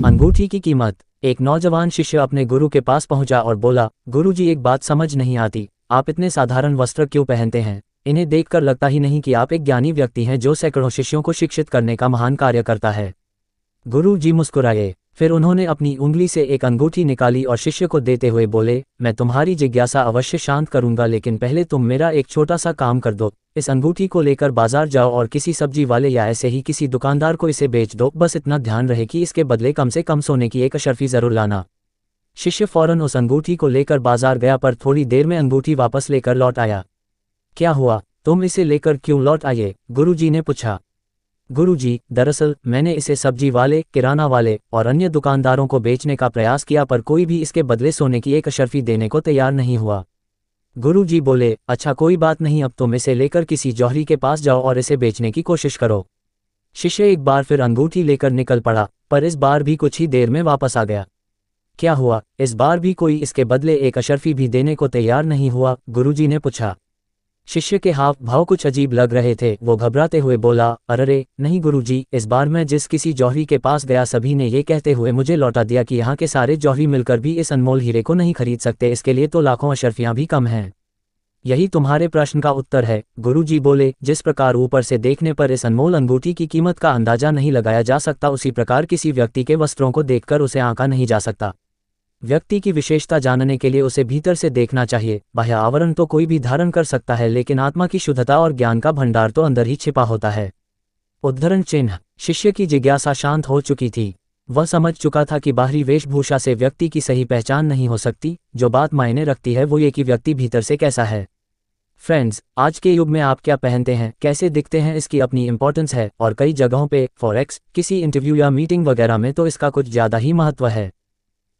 अंगूठी की कीमत। एक नौजवान शिष्य अपने गुरु के पास पहुंचा और बोला, गुरुजी एक बात समझ नहीं आती, आप इतने साधारण वस्त्र क्यों पहनते हैं? इन्हें देखकर लगता ही नहीं कि आप एक ज्ञानी व्यक्ति हैं जो सैकड़ों शिष्यों को शिक्षित करने का महान कार्य करता है। गुरु जी मुस्कुराए, फिर उन्होंने अपनी उंगली से एक अंगूठी निकाली और शिष्य को देते हुए बोले, मैं तुम्हारी जिज्ञासा अवश्य शांत करूंगा, लेकिन पहले तुम मेरा एक छोटा सा काम कर दो। इस अंगूठी को लेकर बाजार जाओ और किसी सब्जी वाले या ऐसे ही किसी दुकानदार को इसे बेच दो। बस इतना ध्यान रहे कि इसके बदले कम से कम सोने की एक अशर्फी जरूर लाना। शिष्य फौरन उस अंगूठी को लेकर बाजार गया, पर थोड़ी देर में अंगूठी वापस लेकर लौट आया। क्या हुआ, तुम इसे लेकर क्यों लौट आए? गुरुजी ने पूछा। गुरुजी, दरअसल मैंने इसे सब्जी वाले, किराना वाले और अन्य दुकानदारों को बेचने का प्रयास किया, पर कोई भी इसके बदले सोने की एक अशर्फी देने को तैयार नहीं हुआ। गुरुजी बोले, अच्छा कोई बात नहीं, अब तुम इसे लेकर किसी जौहरी के पास जाओ और इसे बेचने की कोशिश करो। शिष्य एक बार फिर अंगूठी लेकर निकल पड़ा, पर इस बार भी कुछ ही देर में वापस आ गया। क्या हुआ, इस बार भी कोई इसके बदले एक अशर्फी भी देने को तैयार नहीं हुआ? गुरुजी ने पूछा। शिष्य के हाव भाव कुछ अजीब लग रहे थे। वो घबराते हुए बोला, अरे नहीं गुरुजी, इस बार मैं जिस किसी जौहरी के पास गया सभी ने ये कहते हुए मुझे लौटा दिया कि यहाँ के सारे जौहरी मिलकर भी इस अनमोल हीरे को नहीं खरीद सकते, इसके लिए तो लाखों अशर्फियाँ भी कम हैं। यही तुम्हारे प्रश्न का उत्तर है। गुरुजी बोले, जिस प्रकार ऊपर से देखने पर इस अनमोल अंगूठी की कीमत का अंदाजा नहीं लगाया जा सकता, उसी प्रकार किसी व्यक्ति के वस्त्रों को देखकर उसे आंका नहीं जा सकता। व्यक्ति की विशेषता जानने के लिए उसे भीतर से देखना चाहिए। बाह्य आवरण तो कोई भी धारण कर सकता है, लेकिन आत्मा की शुद्धता और ज्ञान का भंडार तो अंदर ही छिपा होता है। उद्धरण चिन्ह। शिष्य की जिज्ञासा शांत हो चुकी थी। वह समझ चुका था कि बाहरी वेशभूषा से व्यक्ति की सही पहचान नहीं हो सकती। जो बात मायने रखती है वो ये कि व्यक्ति भीतर से कैसा है। फ्रेंड्स, आज के युग में आप क्या पहनते हैं, कैसे दिखते हैं, इसकी अपनी इंपॉर्टेंस है, और कई जगहों पे फॉरेक्स, किसी इंटरव्यू या मीटिंग वगैरह में तो इसका कुछ ज़्यादा ही महत्व है।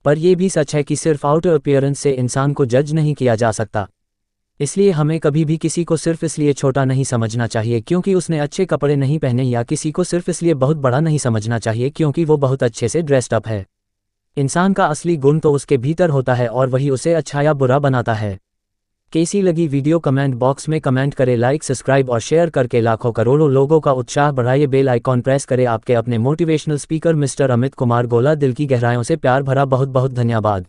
पर यह भी सच है कि सिर्फ आउटर अपीयरेंस से इंसान को जज नहीं किया जा सकता। इसलिए हमें कभी भी किसी को सिर्फ इसलिए छोटा नहीं समझना चाहिए क्योंकि उसने अच्छे कपड़े नहीं पहने, या किसी को सिर्फ इसलिए बहुत बड़ा नहीं समझना चाहिए क्योंकि वो बहुत अच्छे से ड्रेस्ड अप है। इंसान का असली गुण तो उसके भीतर होता है और वही उसे अच्छा या बुरा बनाता है। कैसी लगी वीडियो कमेंट बॉक्स में कमेंट करें। लाइक, सब्सक्राइब और शेयर करके लाखों करोड़ों लोगों का उत्साह बढ़ाइए। बेल आइकॉन प्रेस करें। आपके अपने motivational speaker mister Amit Kumar गोला। दिल की गहराइयों से प्यार भरा बहुत बहुत धन्यवाद।